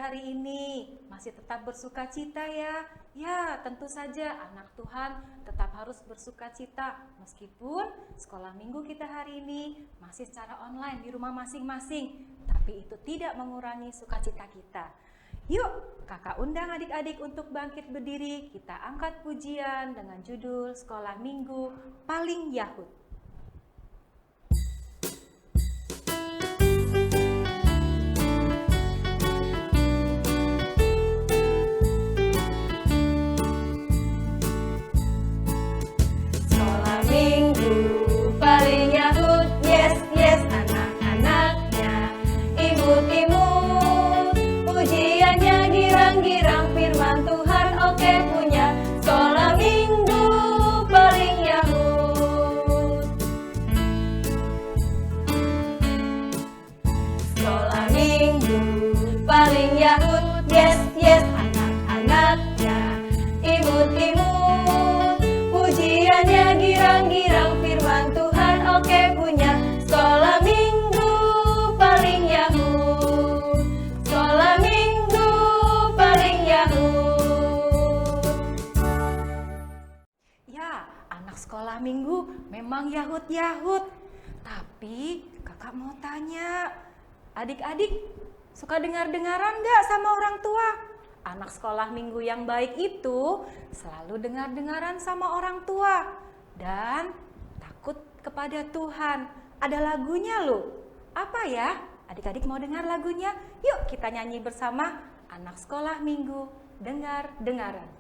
hari ini? Masih tetap bersuka cita ya? Ya, tentu saja anak Tuhan tetap harus bersuka cita meskipun sekolah minggu kita hari ini masih secara online di rumah masing-masing. Tapi itu tidak mengurangi sukacita kita. Yuk, kakak undang adik-adik untuk bangkit berdiri. Kita angkat pujian dengan judul Sekolah Minggu Paling Yahud. Sekolah Minggu paling Yahud, yes, yes, anak-anaknya imut-imut. Pujiannya girang-girang, firman Tuhan oke punya. Sekolah Minggu paling Yahud. Sekolah Minggu paling Yahud, yes, yes, anak-anaknya imut-imut. Pujiannya girang-girang, firman Tuhan oke punya. Sekolah Minggu paling Yahud. Sekolah Minggu paling Yahud. Ya, anak sekolah minggu memang Yahud-Yahud. Tapi kakak mau tanya, adik-adik suka dengar-dengaran gak sama orang tua? Anak sekolah minggu yang baik itu selalu dengar-dengaran sama orang tua dan takut kepada Tuhan. Ada lagunya loh. Apa ya? Adik-adik mau dengar lagunya? Yuk kita nyanyi bersama anak sekolah minggu dengar-dengaran.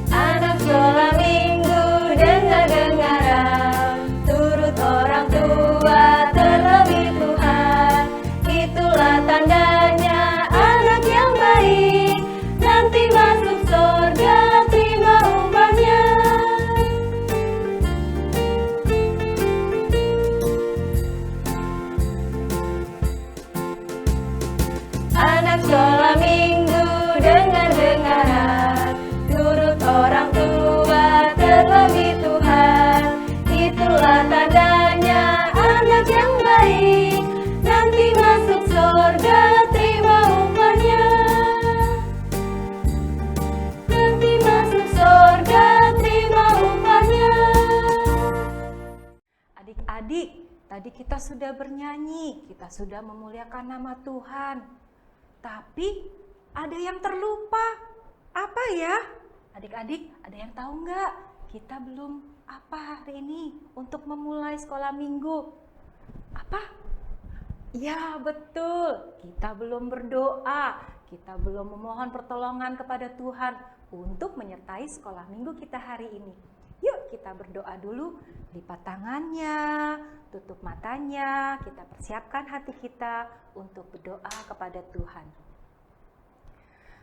Anak sekolah minggu dengar-dengaran, turut orang tua terlebih Tuhan. Itulah tandanya anak yang baik, nanti masuk surga terima upahnya. Anak sekolah minggu dengar-dengaran, turut orang tua terlebih Tuhan. Itulah tandanya anak yang baik, nanti masuk surga terima upahnya. Nanti masuk surga terima upahnya. Adik-adik, tadi kita sudah bernyanyi, kita sudah memuliakan nama Tuhan. Tapi ada yang terlupa. Apa ya? Adik-adik, ada yang tahu nggak? Kita belum apa hari ini untuk memulai sekolah minggu? Apa? Ya betul, kita belum berdoa. Kita belum memohon pertolongan kepada Tuhan untuk menyertai sekolah minggu kita hari ini. Yuk kita berdoa dulu, lipat tangannya, tutup matanya, kita persiapkan hati kita untuk berdoa kepada Tuhan.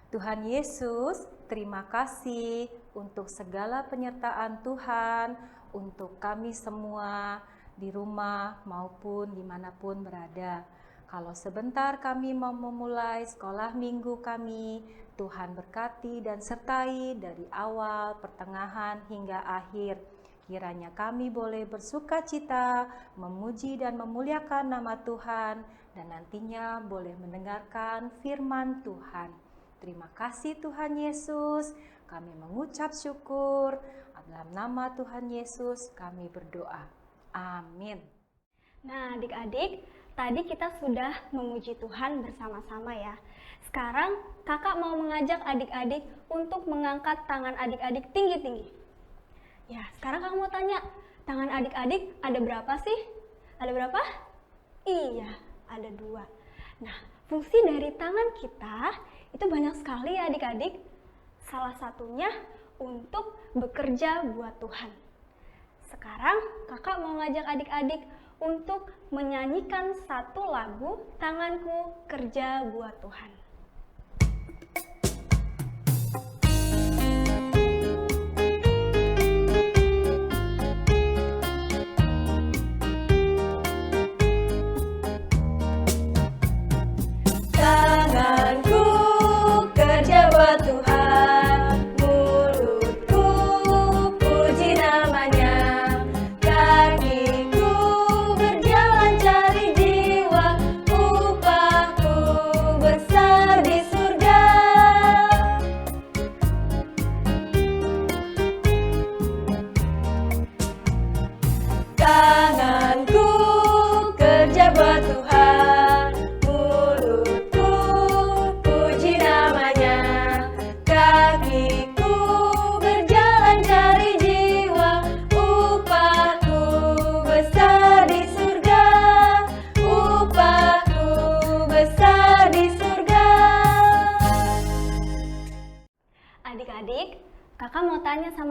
Tuhan Yesus, terima kasih untuk segala penyertaan Tuhan, untuk kami semua di rumah maupun dimanapun berada. Kalau sebentar kami mau memulai sekolah minggu kami, Tuhan berkati dan sertai dari awal, pertengahan hingga akhir. Kiranya kami boleh bersuka cita, memuji dan memuliakan nama Tuhan, dan nantinya boleh mendengarkan firman Tuhan. Terima kasih Tuhan Yesus, kami mengucap syukur. Dalam nama Tuhan Yesus kami berdoa. Amin. Nah adik-adik, tadi kita sudah memuji Tuhan bersama-sama ya. Sekarang kakak mau mengajak adik-adik untuk mengangkat tangan adik-adik tinggi-tinggi. Ya, sekarang kakak mau tanya, tangan adik-adik ada berapa sih? Ada berapa? Iya, ada 2. Nah, fungsi dari tangan kita itu banyak sekali ya adik-adik. Salah satunya untuk bekerja buat Tuhan. Sekarang kakak mau ngajak adik-adik untuk menyanyikan satu lagu Tanganku Kerja Buat Tuhan. Tanganku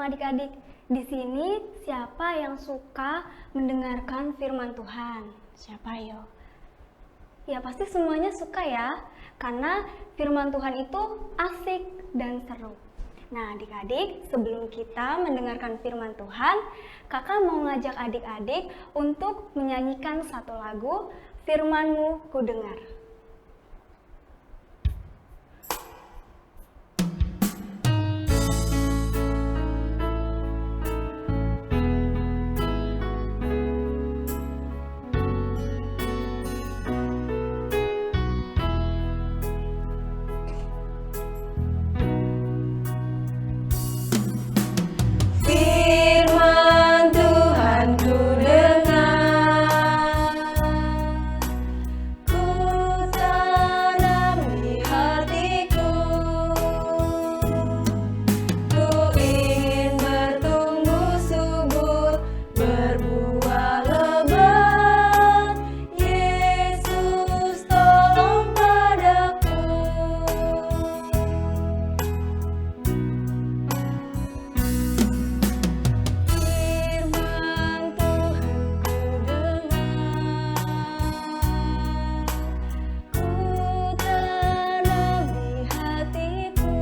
adik-adik. Di sini siapa yang suka mendengarkan firman Tuhan? Siapa yo? Ya pasti semuanya suka ya, karena firman Tuhan itu asik dan seru. Nah adik-adik, sebelum kita mendengarkan firman Tuhan, kakak mau ngajak adik-adik untuk menyanyikan satu lagu, Firman-Mu Ku Dengar. Firman Tuhan ku dengar, ku tanam di hatiku. Ku ingin bertumbuh subur, berbuah lebat. Yesus tolong padaku. Firman Tuhan ku dengar, ku tanam di hatiku.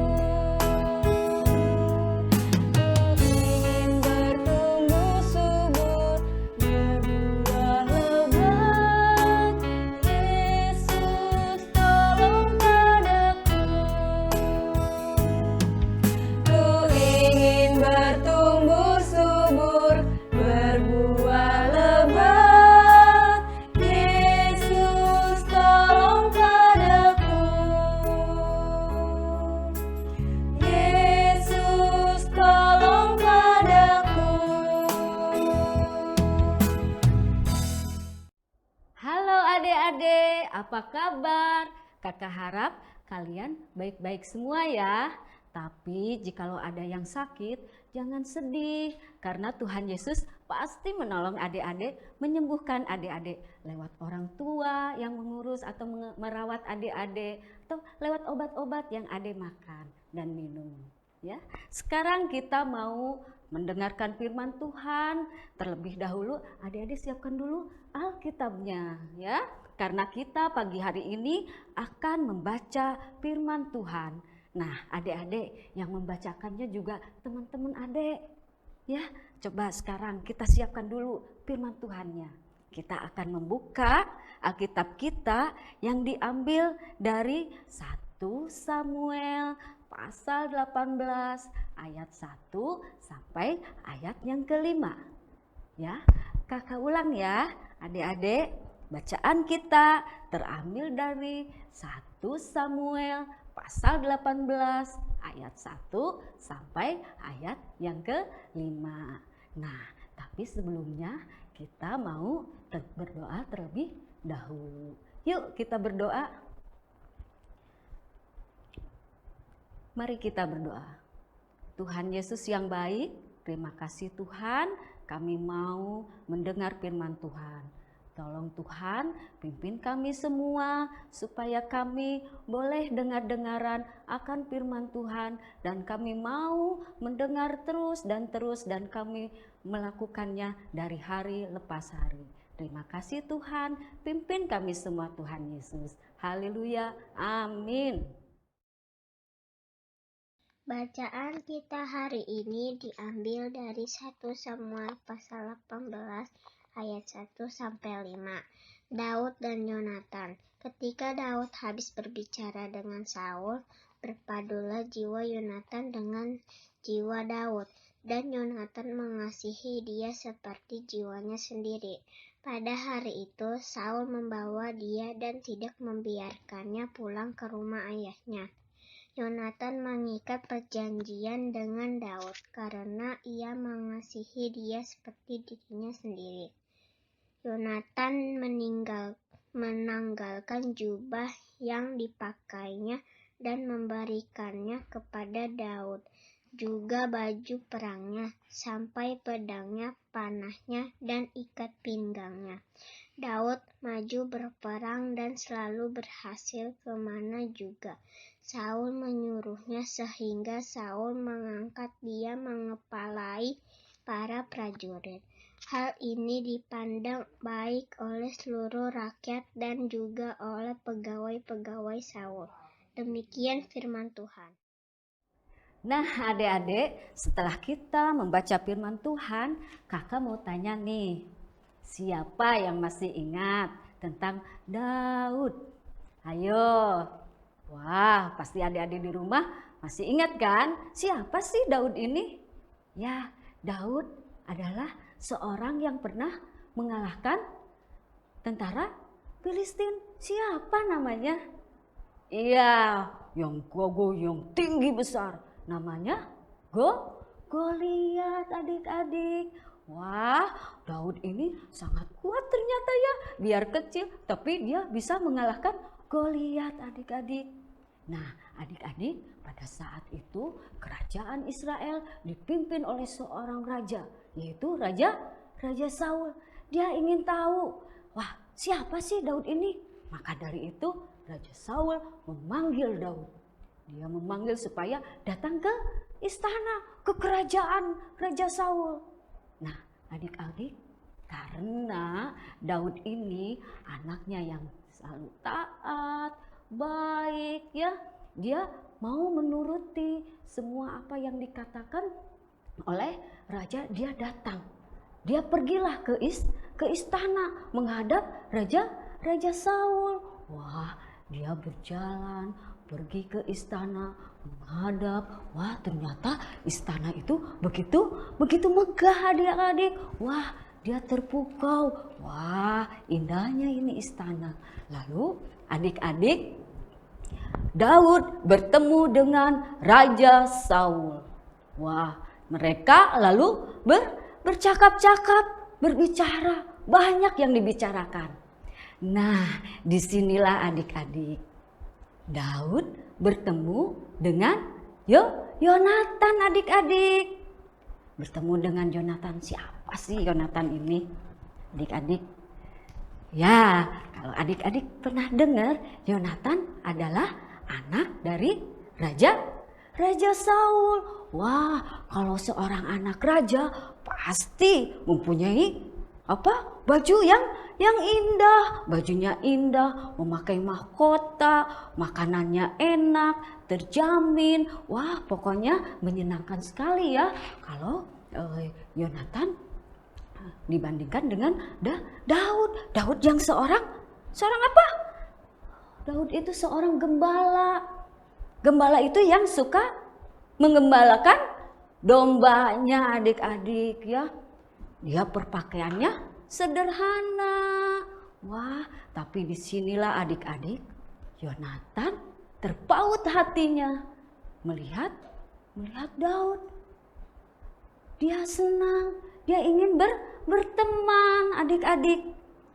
Ku ingin bertumbuh subur, berbuah lebat. Yesus tolong padaku. Ku ingin bertumbuh subur, berbuah lebat. Yesus tolong padaku. Yesus tolong padaku. Halo adik-adik, apa kabar? Kakak harap kalian baik-baik semua ya. Tapi jikalau ada yang sakit, jangan sedih. Karena Tuhan Yesus pasti menolong adik-adik, menyembuhkan adik-adik. Lewat orang tua yang mengurus atau merawat adik-adik. Atau lewat obat-obat yang adik makan dan minum. Ya, sekarang kita mau mendengarkan firman Tuhan. Terlebih dahulu adik-adik siapkan dulu Alkitabnya ya. Karena kita pagi hari ini akan membaca firman Tuhan. Nah, adik-adik yang membacakannya juga teman-teman adik. Ya, coba sekarang kita siapkan dulu firman Tuhannya. Kita akan membuka Alkitab kita yang diambil dari 1 Samuel pasal 18 ayat 1 sampai ayat yang kelima. Ya, kakak ulang ya adik-adik. Bacaan kita terambil dari 1 Samuel pasal 18 ayat 1 sampai ayat yang kelima. Nah, tapi sebelumnya kita mau berdoa terlebih dahulu. Yuk kita berdoa. Mari kita berdoa. Tuhan Yesus yang baik, terima kasih Tuhan, kami mau mendengar firman Tuhan. Tolong Tuhan, pimpin kami semua supaya kami boleh dengar-dengaran akan firman Tuhan dan kami mau mendengar terus dan kami melakukannya dari hari lepas hari. Terima kasih Tuhan, pimpin kami semua Tuhan Yesus. Haleluya, amin. Bacaan kita hari ini diambil dari 1 Samuel pasal 18 ayat 1 sampai 5. Daud dan Yonatan. Ketika Daud habis berbicara dengan Saul, berpadulah jiwa Yonatan dengan jiwa Daud, dan Yonatan mengasihi dia seperti jiwanya sendiri. Pada hari itu Saul membawa dia dan tidak membiarkannya pulang ke rumah ayahnya. Yonatan mengikat perjanjian dengan Daud karena ia mengasihi dia seperti dirinya sendiri. Yonatan menanggalkan jubah yang dipakainya dan memberikannya kepada Daud, juga baju perangnya, sampai pedangnya, panahnya, dan ikat pinggangnya. Daud maju berperang dan selalu berhasil kemana juga. Saul menyuruhnya sehingga Saul mengangkat dia mengepalai para prajurit. Hal ini dipandang baik oleh seluruh rakyat dan juga oleh pegawai-pegawai Saul. Demikian firman Tuhan. Nah, adik-adik, setelah kita membaca firman Tuhan, kakak mau tanya nih, siapa yang masih ingat tentang Daud? Ayo. Wah, pasti adik-adik di rumah masih ingat kan? Siapa sih Daud ini? Ya, Daud adalah seorang yang pernah mengalahkan tentara Filistin. Siapa namanya? Iya, yang gogo, yang tinggi besar. Namanya Goliat, adik-adik. Wah, Daud ini sangat kuat ternyata ya. Biar kecil, tapi dia bisa mengalahkan Goliat, adik-adik. Nah, adik-adik, pada saat itu kerajaan Israel dipimpin oleh seorang raja, yaitu Raja Saul. Dia ingin tahu, wah, siapa sih Daud ini? Maka dari itu Raja Saul memanggil Daud. Dia memanggil supaya datang ke istana, ke kerajaan Raja Saul. Nah, adik-adik, karena Daud ini anaknya yang selalu taat, baik ya, dia mau menuruti semua apa yang dikatakan oleh raja. Dia datang, dia pergilah ke istana menghadap Raja Saul. Wah, dia berjalan pergi ke istana menghadap. Wah, ternyata istana itu begitu megah, adik-adik. Wah, dia terpukau. Wah, indahnya ini istana. Lalu adik-adik, Daud bertemu dengan Raja Saul. Wah, mereka lalu bercakap-cakap, berbicara, banyak yang dibicarakan. Nah, disinilah adik-adik, Daud bertemu dengan Yonatan, adik-adik. Bertemu dengan Yonatan. Siapa sih Yonatan ini, adik-adik? Ya, kalau adik-adik pernah dengar, Yonatan adalah anak dari Raja Saul. Wah, kalau seorang anak raja pasti mempunyai baju yang indah, bajunya indah, memakai mahkota, makanannya enak, terjamin. Wah, pokoknya menyenangkan sekali ya kalau Yonatan dibandingkan dengan Daud. Daud yang seorang apa? Daud itu seorang gembala. Gembala itu yang suka menggembalakan dombanya, adik-adik ya. Dia berpakaiannya sederhana. Wah, tapi disinilah adik-adik, Yonatan terpaut hatinya melihat Daud. Dia senang, dia ingin berteman, adik-adik.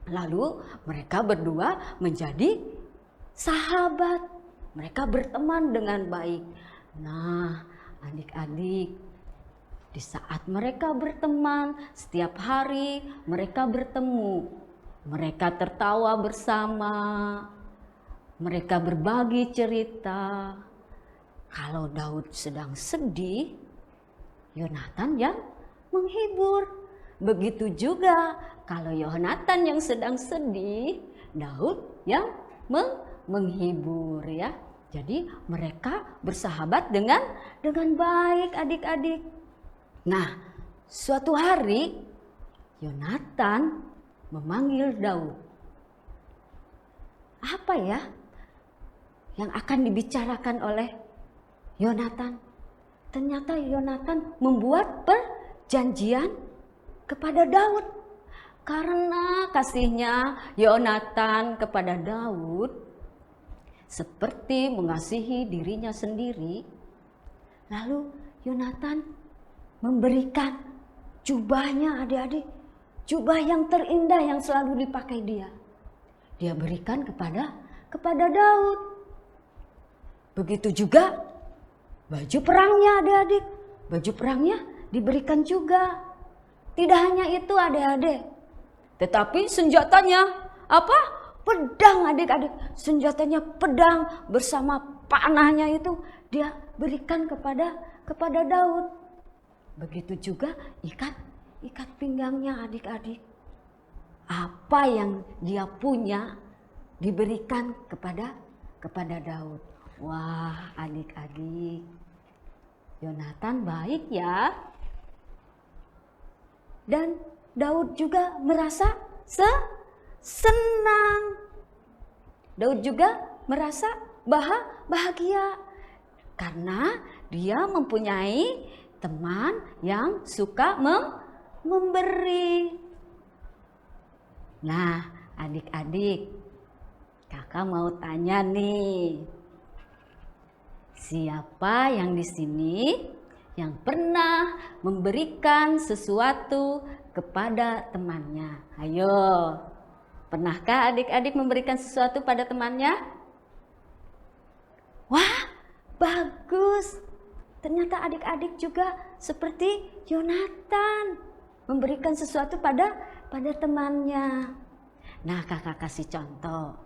Lalu mereka berdua menjadi sahabat. Mereka berteman dengan baik. Nah, adik-adik, di saat mereka berteman, setiap hari mereka bertemu. Mereka tertawa bersama. Mereka berbagi cerita. Kalau Daud sedang sedih, Yonatan yang menghibur. Begitu juga kalau Yonatan yang sedang sedih, Daud yang menghibur ya. Jadi mereka bersahabat dengan baik, adik-adik. Nah, suatu hari Yonatan memanggil Daud. Apa ya yang akan dibicarakan oleh Yonatan? Ternyata Yonatan membuat perjanjian kepada Daud. Karena kasihnya Yonatan kepada Daud seperti mengasihi dirinya sendiri, lalu Yonatan memberikan jubahnya, adik-adik, jubah yang terindah yang selalu dipakai dia. Dia berikan kepada Daud. Begitu juga baju perangnya, adik-adik. Baju perangnya diberikan juga. Tidak hanya itu, adik-adik, tetapi senjatanya apa? Pedang, adik-adik. Senjatanya pedang bersama panahnya itu dia berikan kepada Daud. Begitu juga ikat pinggangnya adik-adik. Apa yang dia punya diberikan kepada Daud. Wah, adik-adik, Yonatan baik ya. Dan Daud juga merasa senang. Daud juga merasa bahagia karena dia mempunyai teman yang suka memberi. Nah, adik-adik, kakak mau tanya nih. Siapa yang di sini yang pernah memberikan sesuatu kepada temannya? Ayo. Pernahkah adik-adik memberikan sesuatu pada temannya? Wah, bagus. Ternyata adik-adik juga seperti Yonatan memberikan sesuatu pada temannya. Nah, kakak kasih contoh.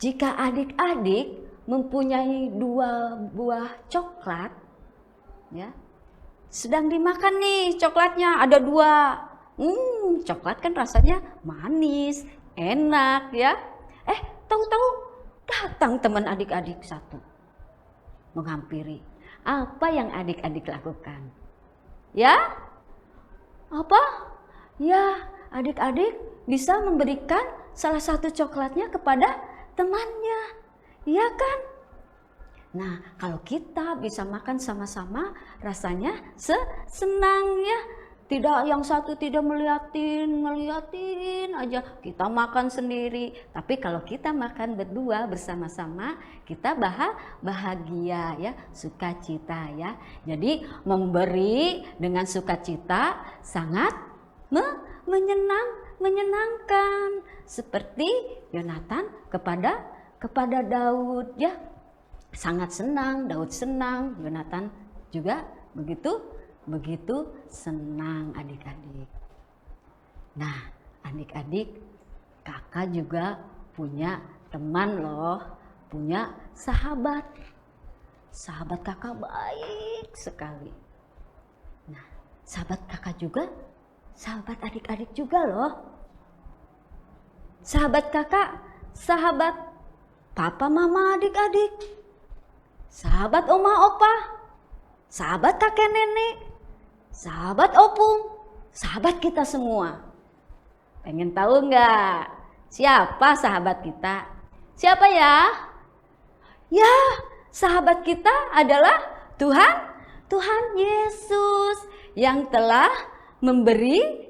Jika adik-adik mempunyai 2 buah coklat, ya, sedang dimakan nih coklatnya, ada 2. Coklat kan rasanya manis, enak ya. Tahu-tahu datang teman adik-adik satu menghampiri. Apa yang adik-adik lakukan? Ya? Apa? Ya, adik-adik bisa memberikan salah satu coklatnya kepada temannya. Iya kan? Nah, kalau kita bisa makan sama-sama, rasanya senang ya. Tidak yang satu tidak ngeliatin aja, kita makan sendiri. Tapi kalau kita makan berdua bersama-sama, kita bahagia ya, sukacita ya. Jadi memberi dengan sukacita sangat menyenangkan, seperti Yonatan kepada Daud ya. Sangat senang, Daud senang, Yonatan juga begitu senang adik-adik. Nah, adik-adik, kakak juga punya teman loh, punya sahabat. Sahabat kakak baik sekali. Nah, sahabat kakak juga sahabat adik-adik juga loh. Sahabat kakak, sahabat papa mama adik-adik. Sahabat oma opa, sahabat kakek nenek, sahabat opung, sahabat kita semua. Pengen tahu nggak siapa sahabat kita? Siapa ya? Ya, sahabat kita adalah Tuhan Yesus yang telah memberi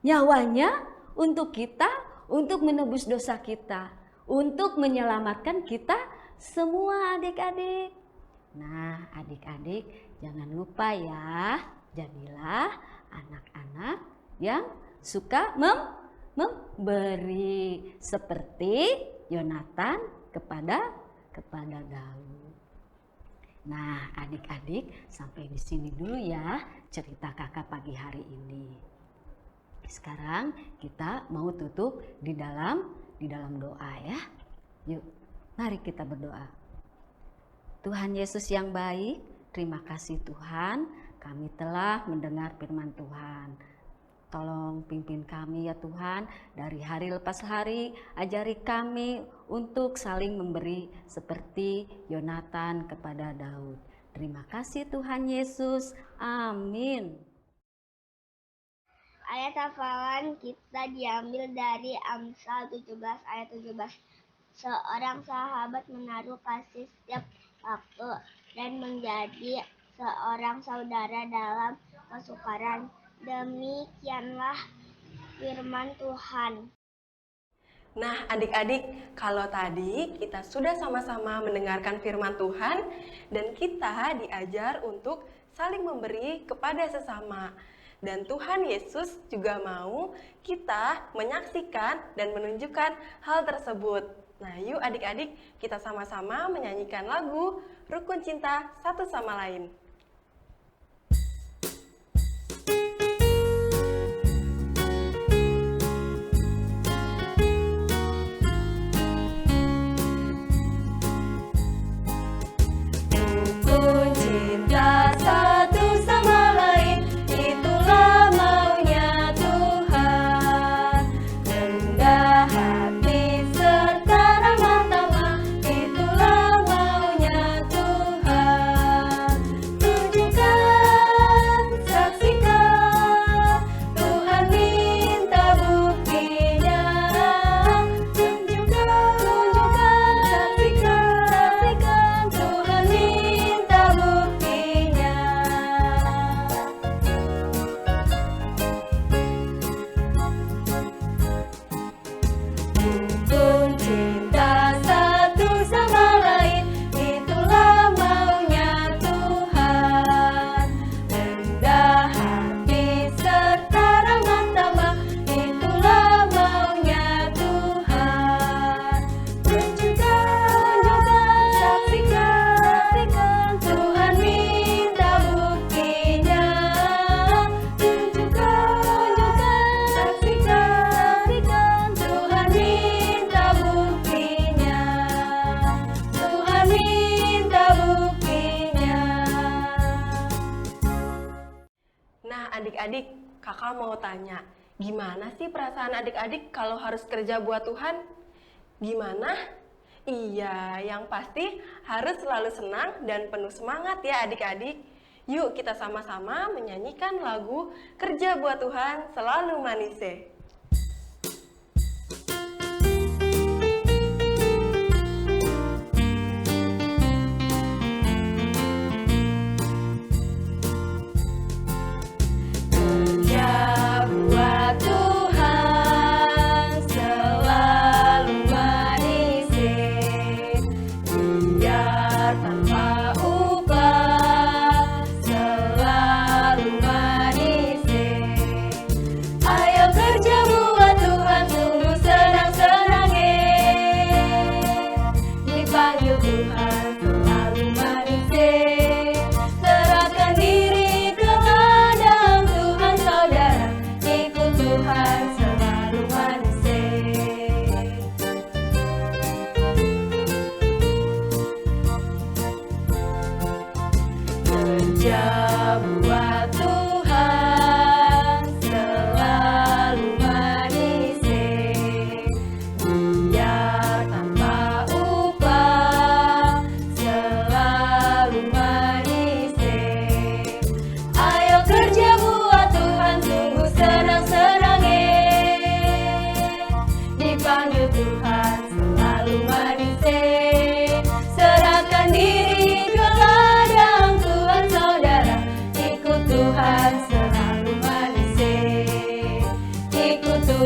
nyawanya untuk kita, untuk menebus dosa kita, untuk menyelamatkan kita semua adik-adik. Nah, adik-adik jangan lupa ya, jadilah anak-anak yang suka memberi seperti Yonatan kepada Daud. Nah, adik-adik sampai di sini dulu ya cerita kakak pagi hari ini. Sekarang kita mau tutup di dalam doa ya. Yuk, mari kita berdoa. Tuhan Yesus yang baik, terima kasih Tuhan, kami telah mendengar firman Tuhan. Tolong pimpin kami ya Tuhan, dari hari lepas hari, ajari kami untuk saling memberi seperti Yonatan kepada Daud. Terima kasih Tuhan Yesus, amin. Ayat hafalan kita diambil dari Amsal 17 ayat 17. Seorang sahabat menaruh kasih setiap waktu dan menjadi seorang saudara dalam kesukaran. Demikianlah firman Tuhan. Nah, adik-adik, kalau tadi kita sudah sama-sama mendengarkan firman Tuhan dan kita diajar untuk saling memberi kepada sesama. Dan Tuhan Yesus juga mau kita menyaksikan dan menunjukkan hal tersebut. Nah, yuk adik-adik kita sama-sama menyanyikan lagu Rukun Cinta Satu Sama Lain. kakak mau tanya, gimana sih perasaan adik-adik kalau harus kerja buat Tuhan? Gimana? Iya, yang pasti harus selalu senang dan penuh semangat ya adik-adik. Yuk kita sama-sama menyanyikan lagu Kerja Buat Tuhan Selalu Manise.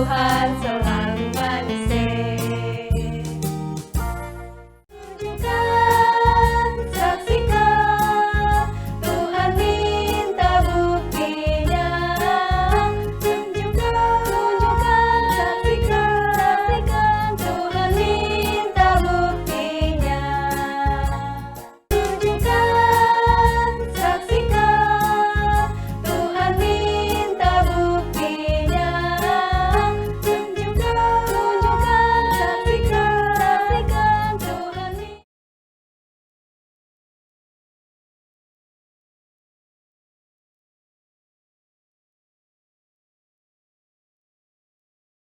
Tuhan.